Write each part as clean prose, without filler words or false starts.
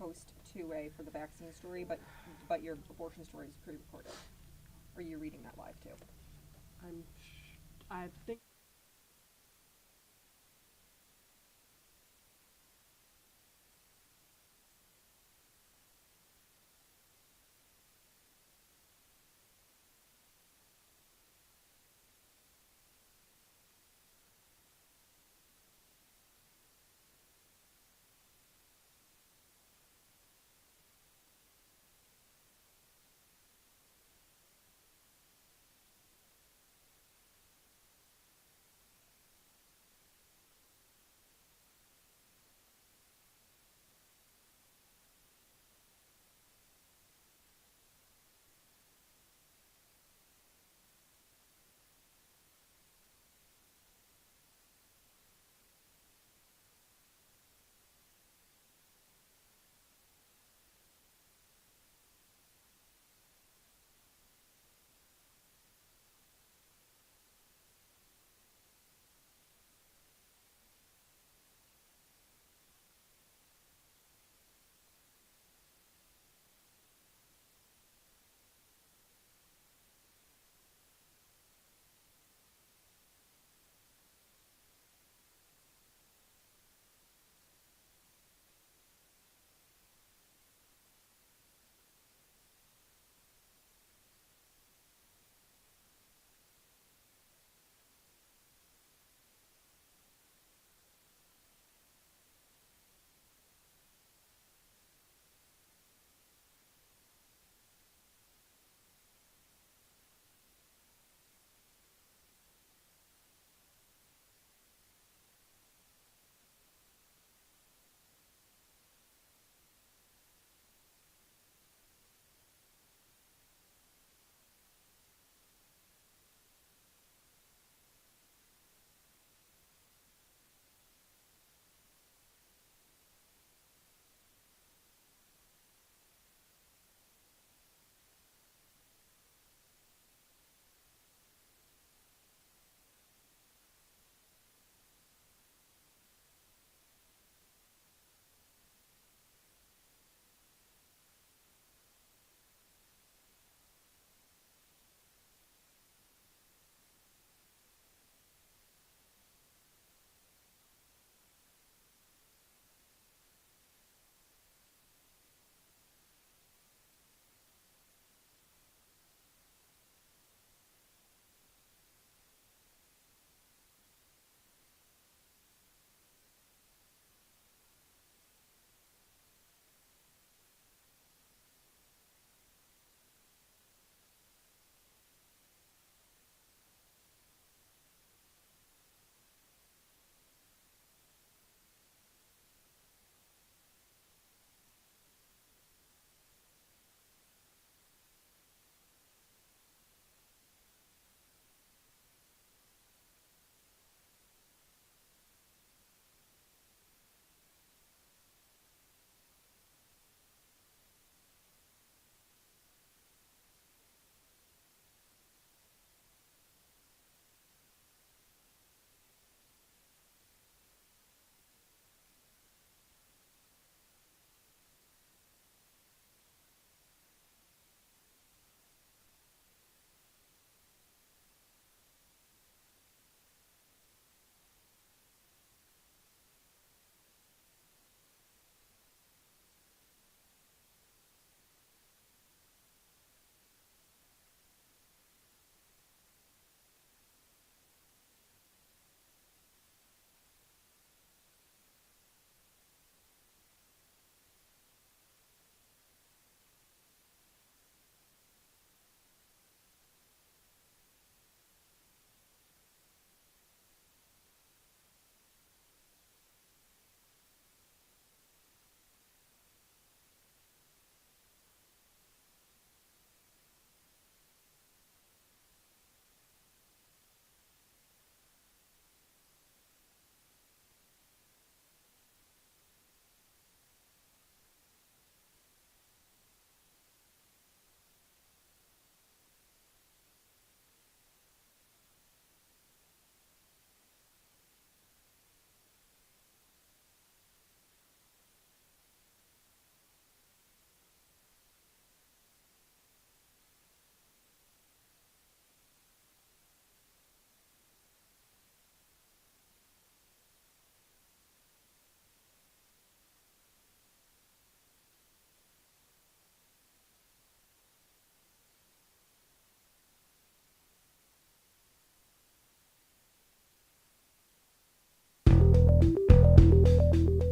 host 2A for the vaccine story, but your abortion story is pre-recorded. Are you reading that live too? I think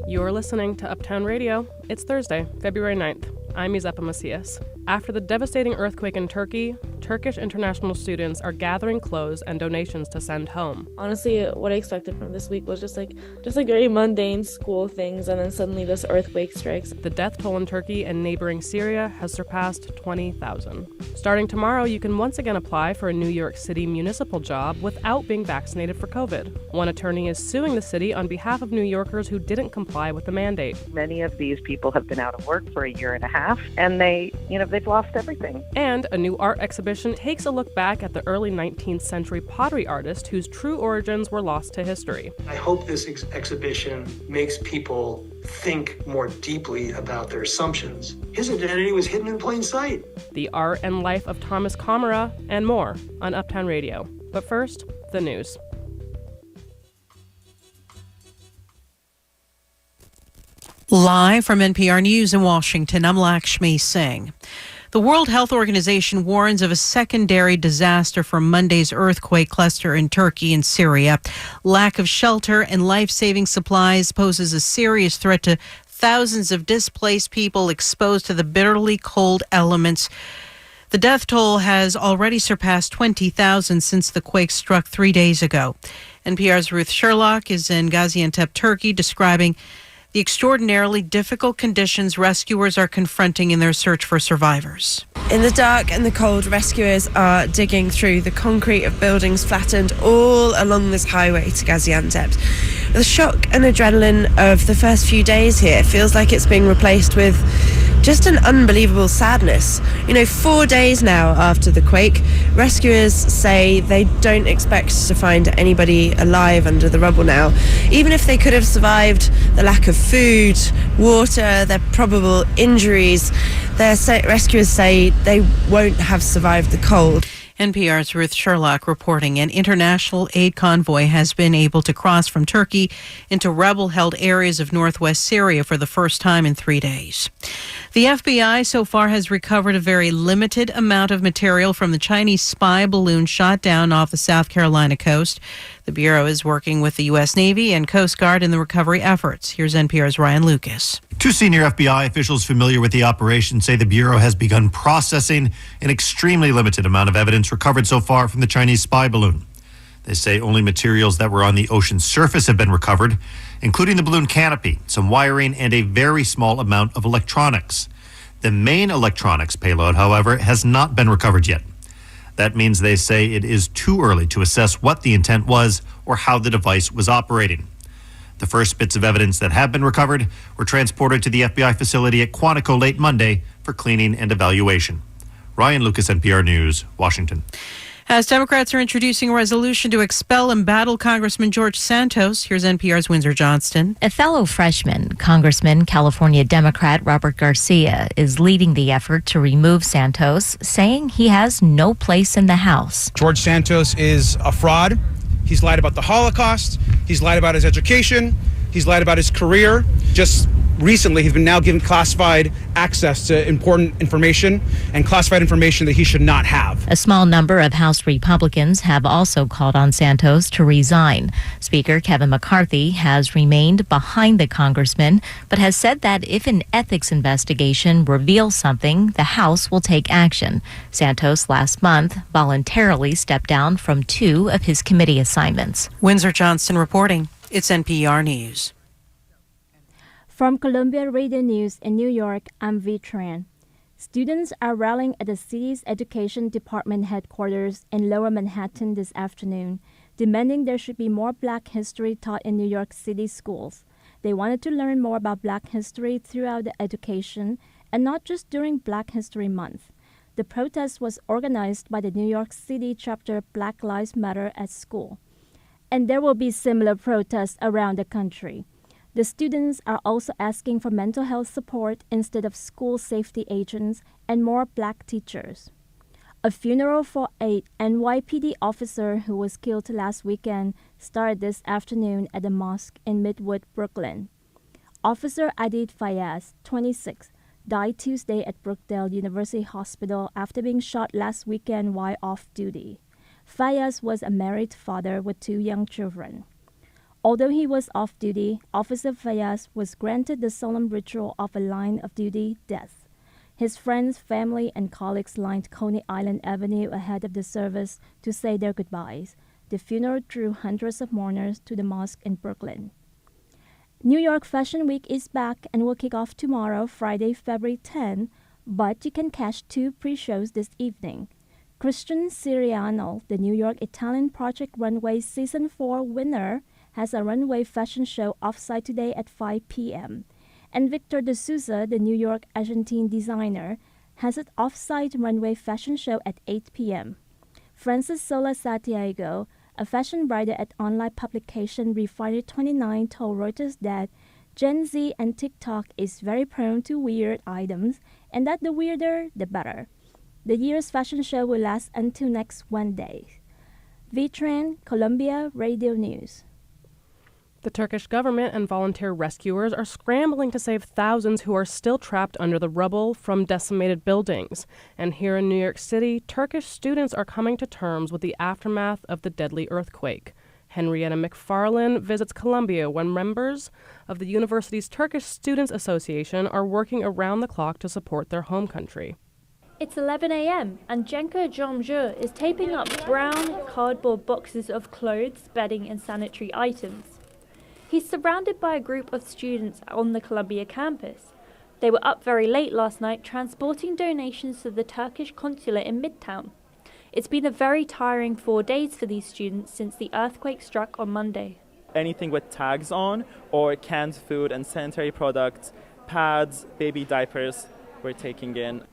You're listening to Uptown Radio. It's Thursday, February 9th. I'm Yusepa Macias. After the devastating earthquake in Turkey, Turkish international students are gathering clothes and donations to send home. Honestly, what I expected from this week was just like very mundane school things, and then suddenly this earthquake strikes. The death toll in Turkey and neighboring Syria has surpassed 20,000. Starting tomorrow, you can once again apply for a New York City municipal job without being vaccinated for COVID. One attorney is suing the city on behalf of New Yorkers who didn't comply with the mandate. Many of these people have been out of work for a year and a half, and they've lost everything. And a new art exhibition takes a look back at the early 19th century pottery artist whose true origins were lost to history. I hope this exhibition makes people think more deeply about their assumptions. His identity was hidden in plain sight. The art and life of Thomas Kamara and more on Uptown Radio. But first, the news. Live from NPR News in Washington, I'm Lakshmi Singh. The World Health Organization warns of a secondary disaster from Monday's earthquake cluster in Turkey and Syria. Lack of shelter and life-saving supplies poses a serious threat to thousands of displaced people exposed to the bitterly cold elements. The death toll has already surpassed 20,000 since the quake struck 3 days ago. NPR's Ruth Sherlock is in Gaziantep, Turkey, describing the extraordinarily difficult conditions rescuers are confronting in their search for survivors. In the dark and the cold, rescuers are digging through the concrete of buildings flattened all along this highway to Gaziantep. The shock and adrenaline of the first few days here feels like it's being replaced with just an unbelievable sadness. 4 days now after the quake, rescuers say they don't expect to find anybody alive under the rubble now. Even if they could have survived the lack of food, water, their probable injuries, rescuers say they won't have survived the cold. NPR's Ruth Sherlock reporting an international aid convoy has been able to cross from Turkey into rebel-held areas of northwest Syria for the first time in 3 days. The FBI so far has recovered a very limited amount of material from the Chinese spy balloon shot down off the South Carolina coast. The Bureau is working with the U.S. Navy and Coast Guard in the recovery efforts. Here's NPR's Ryan Lucas. Two senior FBI officials familiar with the operation say the Bureau has begun processing an extremely limited amount of evidence recovered so far from the Chinese spy balloon. They say only materials that were on the ocean's surface have been recovered, including the balloon canopy, some wiring, and a very small amount of electronics. The main electronics payload, however, has not been recovered yet. That means they say it is too early to assess what the intent was or how the device was operating. The first bits of evidence that have been recovered were transported to the FBI facility at Quantico late Monday for cleaning and evaluation. Ryan Lucas, NPR News, Washington. As Democrats are introducing a resolution to expel embattled Congressman George Santos, here's NPR's Windsor Johnston. A fellow freshman, Congressman California Democrat Robert Garcia, is leading the effort to remove Santos, saying he has no place in the House. George Santos is a fraud. He's lied about the Holocaust. He's lied about his education. He's lied about his career. Just recently, he's been now given classified access to important information and classified information that he should not have. A small number of House Republicans have also called on Santos to resign. Speaker Kevin McCarthy has remained behind the congressman, but has said that if an ethics investigation reveals something, the House will take action. Santos last month voluntarily stepped down from 2 of his committee assignments. Windsor Johnston reporting. It's NPR News. From Columbia Radio News in New York, I'm Vi Tran. Students are rallying at the city's Education Department headquarters in Lower Manhattan this afternoon, demanding there should be more Black history taught in New York City schools. They wanted to learn more about Black history throughout the education and not just during Black History Month. The protest was organized by the New York City chapter Black Lives Matter at school. And there will be similar protests around the country. The students are also asking for mental health support instead of school safety agents and more Black teachers. A funeral for a NYPD officer who was killed last weekend started this afternoon at a mosque in Midwood, Brooklyn. Officer Adid Fayaz, 26, died Tuesday at Brookdale University Hospital after being shot last weekend while off duty. Fayaz was a married father with 2 young children. Although he was off duty, Officer Fayaz was granted the solemn ritual of a line of duty death. His friends, family, and colleagues lined Coney Island Avenue ahead of the service to say their goodbyes. The funeral drew hundreds of mourners to the mosque in Brooklyn. New York Fashion Week is back and will kick off tomorrow, Friday, February 10, but you can catch 2 pre-shows this evening. Christian Siriano, the New York Italian Project Runway Season 4 winner, has a runway fashion show offsite today at 5 p.m. And Victor de Souza, the New York Argentine designer, has an offsite runway fashion show at 8 p.m. Francis Sola Santiago, a fashion writer at online publication Refinery29, told Reuters that Gen Z and TikTok is very prone to weird items, and that the weirder, the better. The year's fashion show will last until next Wednesday. Vitran, Columbia Radio News. The Turkish government and volunteer rescuers are scrambling to save thousands who are still trapped under the rubble from decimated buildings. And here in New York City, Turkish students are coming to terms with the aftermath of the deadly earthquake. Henrietta McFarlane visits Columbia when members of the university's Turkish Students Association are working around the clock to support their home country. It's 11 a.m. and Cenk Jomjur is taping up brown cardboard boxes of clothes, bedding and sanitary items. He's surrounded by a group of students on the Columbia campus. They were up very late last night transporting donations to the Turkish consulate in Midtown. It's been a very tiring 4 days for these students since the earthquake struck on Monday. Anything with tags on or canned food and sanitary products, pads, baby diapers, we're taking in.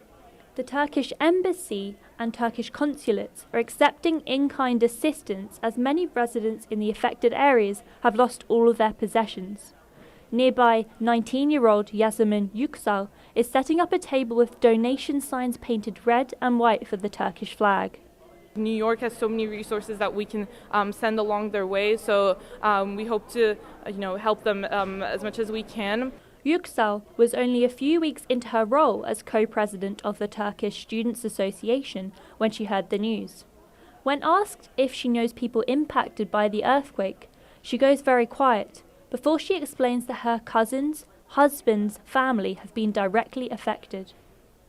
The Turkish embassy and Turkish consulates are accepting in-kind assistance as many residents in the affected areas have lost all of their possessions. Nearby, 19-year-old Yasemin Yüksel is setting up a table with donation signs painted red and white for the Turkish flag. New York has so many resources that we can send along their way, so we hope to help them as much as we can. Yüksel was only a few weeks into her role as co-president of the Turkish Students Association when she heard the news. When asked if she knows people impacted by the earthquake, she goes very quiet before she explains that her cousins, husband's family have been directly affected.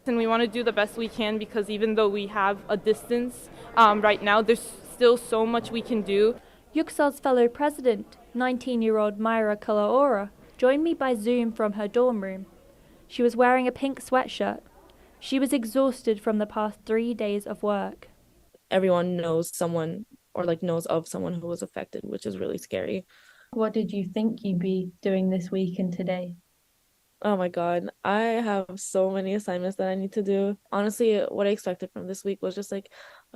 And we want to do the best we can because even though we have a distance right now, there's still so much we can do. Yüksel's fellow president, 19-year-old Myra Kalaora, joined me by Zoom from her dorm room. She was wearing a pink sweatshirt. She was exhausted from the past 3 days of work. Everyone knows someone or knows of someone who was affected, which is really scary. What did you think you'd be doing this week and today? Oh my God, I have so many assignments that I need to do. Honestly, what I expected from this week was just a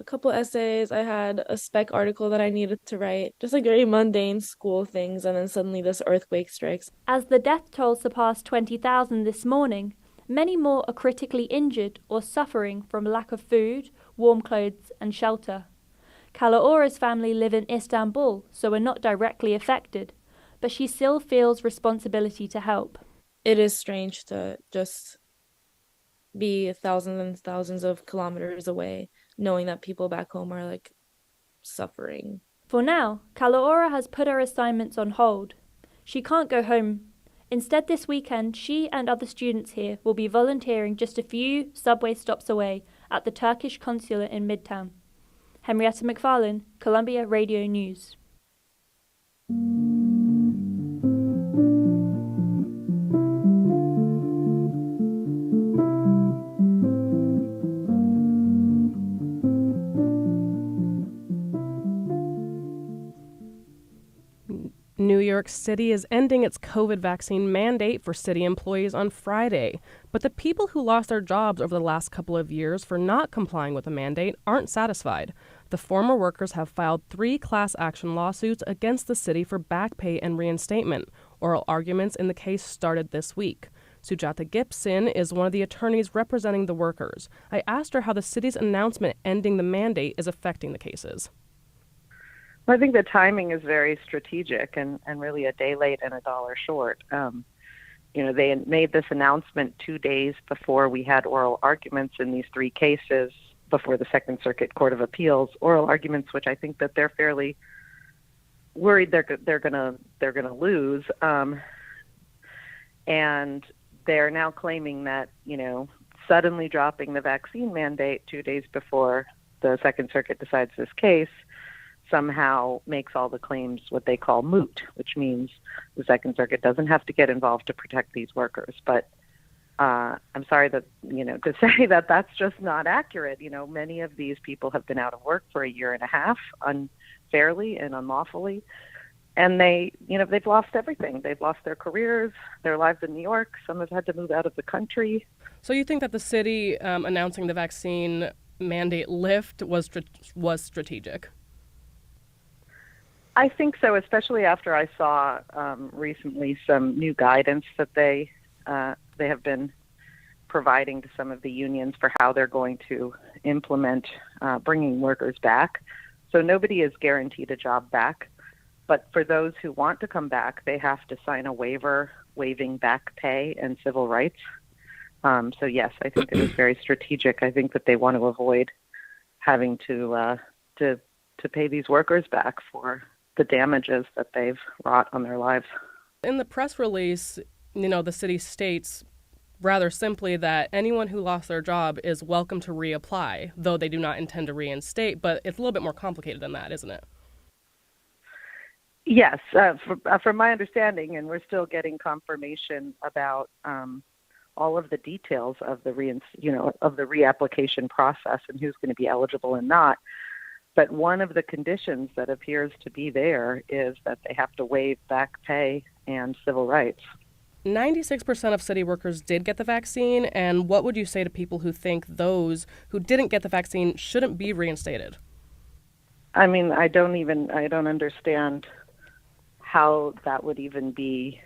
couple essays. I had a spec article that I needed to write, just very mundane school things, and then suddenly this earthquake strikes. As the death toll surpassed 20,000 this morning, many more are critically injured or suffering from lack of food, warm clothes and shelter. Kalaora's family live in Istanbul, so are not directly affected, but she still feels responsibility to help. It is strange to just be thousands and thousands of kilometers away, knowing that people back home are suffering. For now, Kalaora has put her assignments on hold. She can't go home. Instead, this weekend, she and other students here will be volunteering just a few subway stops away at the Turkish consulate in Midtown. Henrietta McFarlane, Columbia Radio News. New York City is ending its COVID vaccine mandate for city employees on Friday. But the people who lost their jobs over the last couple of years for not complying with the mandate aren't satisfied. The former workers have filed 3 class action lawsuits against the city for back pay and reinstatement. Oral arguments in the case started this week. Sujata Gibson is one of the attorneys representing the workers. I asked her how the city's announcement ending the mandate is affecting the cases. Well, I think the timing is very strategic and really a day late and a dollar short. They made this announcement 2 days before we had oral arguments in these 3 cases before the Second Circuit Court of Appeals, oral arguments which I think that they're fairly worried they're gonna lose, and they're now claiming that suddenly dropping the vaccine mandate 2 days before the Second Circuit decides this case somehow makes all the claims what they call moot, which means the Second Circuit doesn't have to get involved to protect these workers. But I'm sorry that, to say that that's just not accurate. Many of these people have been out of work for a year and a half unfairly and unlawfully. And they've lost everything. They've lost their careers, their lives in New York. Some have had to move out of the country. So you think that the city announcing the vaccine mandate lift was strategic? I think so, especially after I saw recently some new guidance that they have been providing to some of the unions for how they're going to implement bringing workers back. So nobody is guaranteed a job back. But for those who want to come back, they have to sign a waiver waiving back pay and civil rights. So yes, I think it was very strategic. I think that they want to avoid having to pay these workers back for the damages that they've wrought on their lives. In the press release, the city states rather simply that anyone who lost their job is welcome to reapply, though they do not intend to reinstate. But it's a little bit more complicated than that, isn't it? Yes, from my understanding, and we're still getting confirmation about all of the details of the reapplication process and who's going to be eligible and not. But one of the conditions that appears to be there is that they have to waive back pay and civil rights. 96% of city workers did get the vaccine, and what would you say to people who think those who didn't get the vaccine shouldn't be reinstated? I mean, I don't understand how that would even be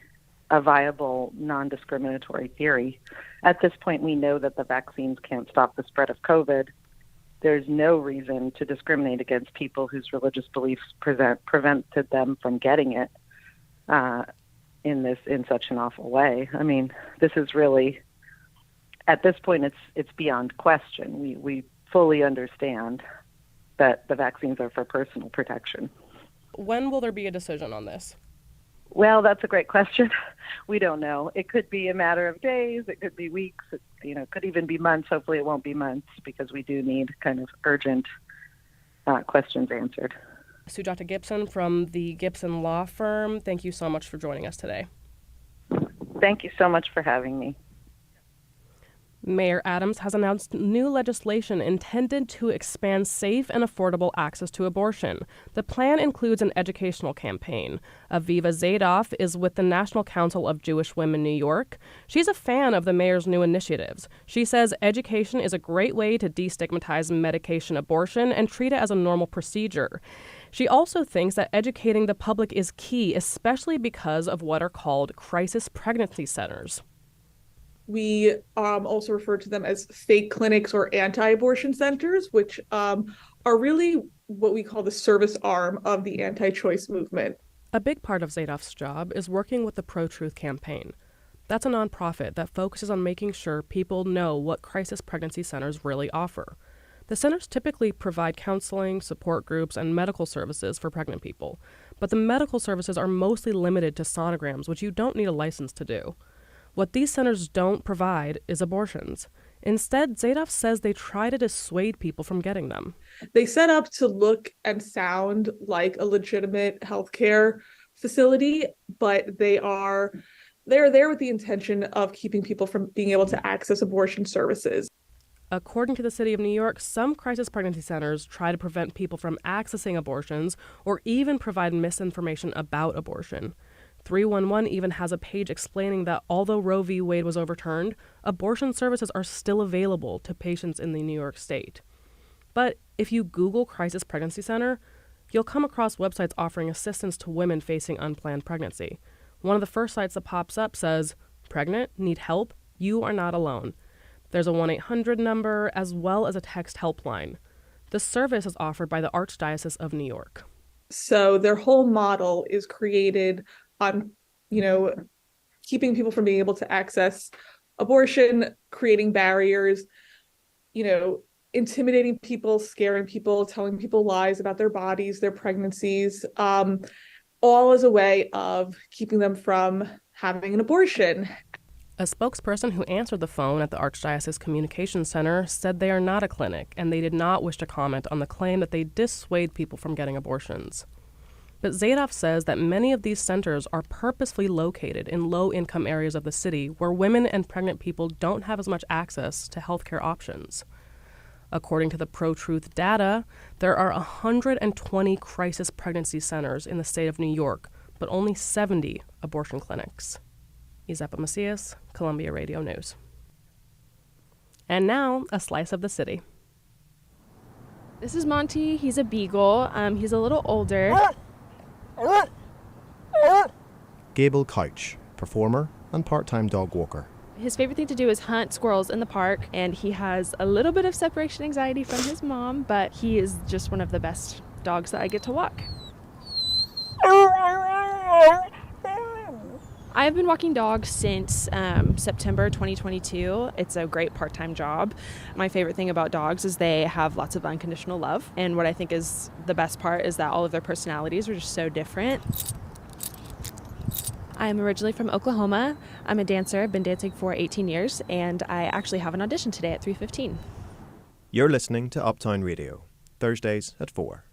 a viable non-discriminatory theory. At this point, we know that the vaccines can't stop the spread of COVID. There's no reason to discriminate against people whose religious beliefs prevented them from getting it in such an awful way. I mean, this is really, at this point, it's beyond question. We fully understand that the vaccines are for personal protection. When will there be a decision on this? Well, that's a great question. We don't know. It could be a matter of days. It could be weeks. It could even be months. Hopefully it won't be months, because we do need kind of urgent questions answered. Sujata Gibson from the Gibson Law Firm, thank you so much for joining us today. Thank you so much for having me. Mayor Adams has announced new legislation intended to expand safe and affordable access to abortion. The plan includes an educational campaign. Aviva Zadoff is with the National Council of Jewish Women New York. She's a fan of the mayor's new initiatives. She says education is a great way to destigmatize medication abortion and treat it as a normal procedure. She also thinks that educating the public is key, especially because of what are called crisis pregnancy centers. We also refer to them as fake clinics or anti-abortion centers, which are really what we call the service arm of the anti-choice movement. A big part of Zadoff's job is working with the Pro-Truth Campaign. That's a nonprofit that focuses on making sure people know what crisis pregnancy centers really offer. The centers typically provide counseling, support groups, and medical services for pregnant people. But the medical services are mostly limited to sonograms, which you don't need a license to do. What these centers don't provide is abortions. Instead, Zadoff says they try to dissuade people from getting them. They set up to look and sound like a legitimate healthcare facility, but they're there with the intention of keeping people from being able to access abortion services. According to the city of New York, some crisis pregnancy centers try to prevent people from accessing abortions or even provide misinformation about abortion. 311 even has a page explaining that although Roe v. Wade was overturned, abortion services are still available to patients in the New York state. But if you Google crisis pregnancy center, you'll come across websites offering assistance to women facing unplanned pregnancy. One of the first sites that pops up says, "Pregnant? Need help? You are not alone." There's a 1-800 number as well as a text helpline. The service is offered by the Archdiocese of New York. So their whole model is created on, keeping people from being able to access abortion, creating barriers, intimidating people, scaring people, telling people lies about their bodies, their pregnancies, all as a way of keeping them from having an abortion. A spokesperson who answered the phone at the Archdiocese Communications Center said they are not a clinic and they did not wish to comment on the claim that they dissuade people from getting abortions. But Zadoff says that many of these centers are purposefully located in low-income areas of the city where women and pregnant people don't have as much access to healthcare options. According to the Pro-Truth data, there are 120 crisis pregnancy centers in the state of New York, but only 70 abortion clinics. Isepa Macias, Columbia Radio News. And now, a slice of the city. This is Monty. He's a beagle. He's a little older. Gable Couch, performer and part-time dog walker. His favorite thing to do is hunt squirrels in the park, and he has a little bit of separation anxiety from his mom, but he is just one of the best dogs that I get to walk. I've been walking dogs since September 2022. It's a great part-time job. My favorite thing about dogs is they have lots of unconditional love, and what I think is the best part is that all of their personalities are just so different. I'm originally from Oklahoma. I'm a dancer. I've been dancing for 18 years, and I actually have an audition today at 3:15. You're listening to Uptown Radio, Thursdays at 4.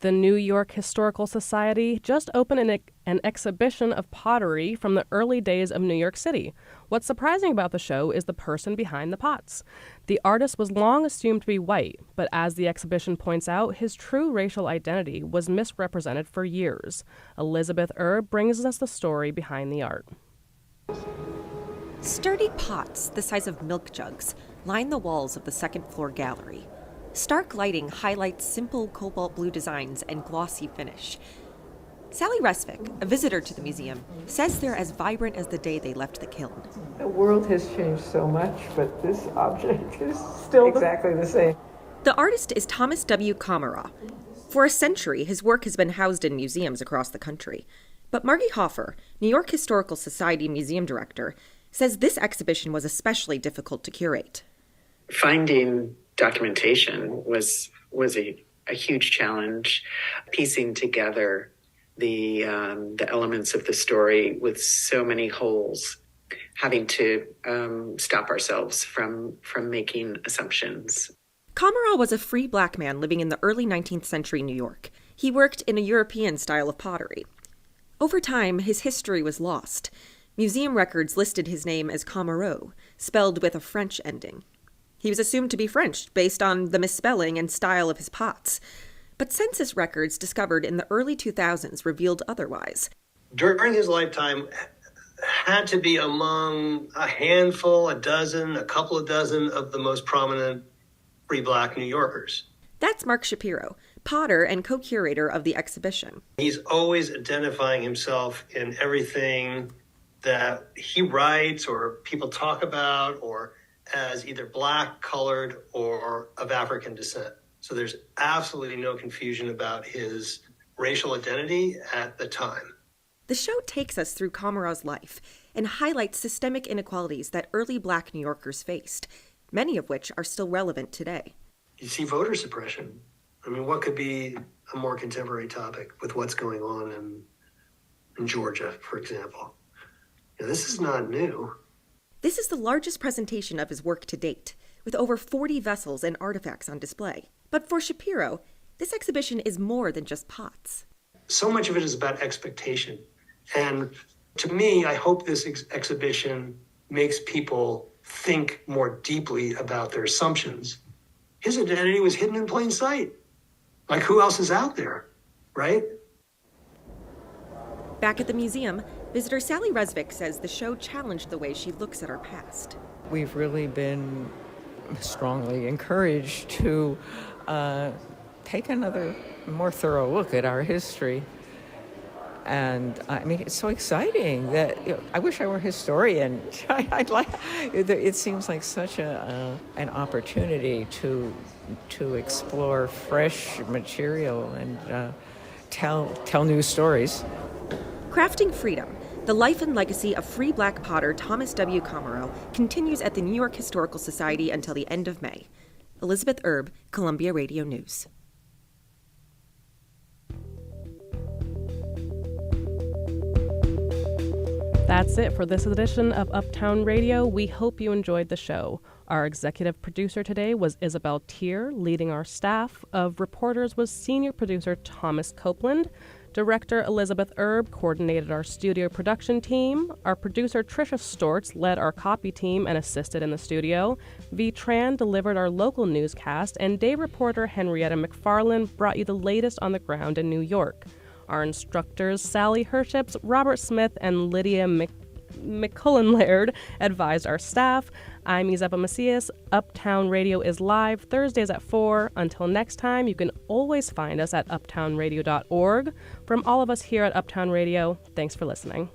The New York Historical Society just opened an exhibition of pottery from the early days of New York City. What's surprising about the show is the person behind the pots. The artist was long assumed to be white, but as the exhibition points out, his true racial identity was misrepresented for years. Elizabeth Erb brings us the story behind the art. Sturdy pots, the size of milk jugs, line the walls of the second-floor gallery. Stark lighting highlights simple cobalt blue designs and glossy finish. Sally Resvick, a visitor to the museum, says they're as vibrant as the day they left the kiln. The world has changed so much, but this object is still exactly the same. The artist is Thomas W. Kamara. For a century, his work has been housed in museums across the country. But Margie Hoffer, New York Historical Society museum director, says this exhibition was especially difficult to curate. Finding documentation was a huge challenge. Piecing together the elements of the story with so many holes, having to stop ourselves from making assumptions. Kamara was a free black man living in the early 19th century New York. He worked in a European style of pottery. Over time, his history was lost. Museum records listed his name as Kamaro, spelled with a French ending. He was assumed to be French based on the misspelling and style of his pots. But census records discovered in the early 2000s revealed otherwise. During his lifetime, had to be among a handful, a couple of dozen of the most prominent free black New Yorkers. That's Mark Shapiro, potter and co-curator of the exhibition. He's always identifying himself in everything that he writes or people talk about, or as either black, colored, or of African descent. So there's absolutely no confusion about his racial identity at the time. The show takes us through Kamara's life and highlights systemic inequalities that early black New Yorkers faced, many of which are still relevant today. You see voter suppression. I mean, what could be a more contemporary topic with what's going on in Georgia, for example? Now, this is not new. This is the largest presentation of his work to date, with over 40 vessels and artifacts on display. But for Shapiro, this exhibition is more than just pots. So much of it is about expectation. And to me, I hope this exhibition makes people think more deeply about their assumptions. His identity was hidden in plain sight. Like, who else is out there, right? Back at the museum, visitor Sally Resvick says the show challenged the way she looks at our past. We've really been strongly encouraged to take another more thorough look at our history. And I mean, it's so exciting that I wish I were a historian. It seems like such an opportunity to explore fresh material and tell new stories. Crafting Freedom, the life and legacy of free black potter Thomas W. Kamaro, continues at the New York Historical Society until the end of May. Elizabeth Erb, Columbia Radio News. That's it for this edition of Uptown Radio. We hope you enjoyed the show. Our executive producer today was Isabel Tier. Leading our staff of reporters was senior producer Thomas Copeland. Director Elizabeth Erb coordinated our studio production team. Our producer Trisha Stortz led our copy team and assisted in the studio. V. Tran delivered our local newscast, and day reporter Henrietta McFarland brought you the latest on the ground in New York. Our instructors, Sally Herships, Robert Smith, and Lydia McCullen-Laird, advised our staff. I'm Izeba Macias. Uptown Radio is live Thursdays at 4. Until next time, you can always find us at uptownradio.org. From all of us here at Uptown Radio, thanks for listening.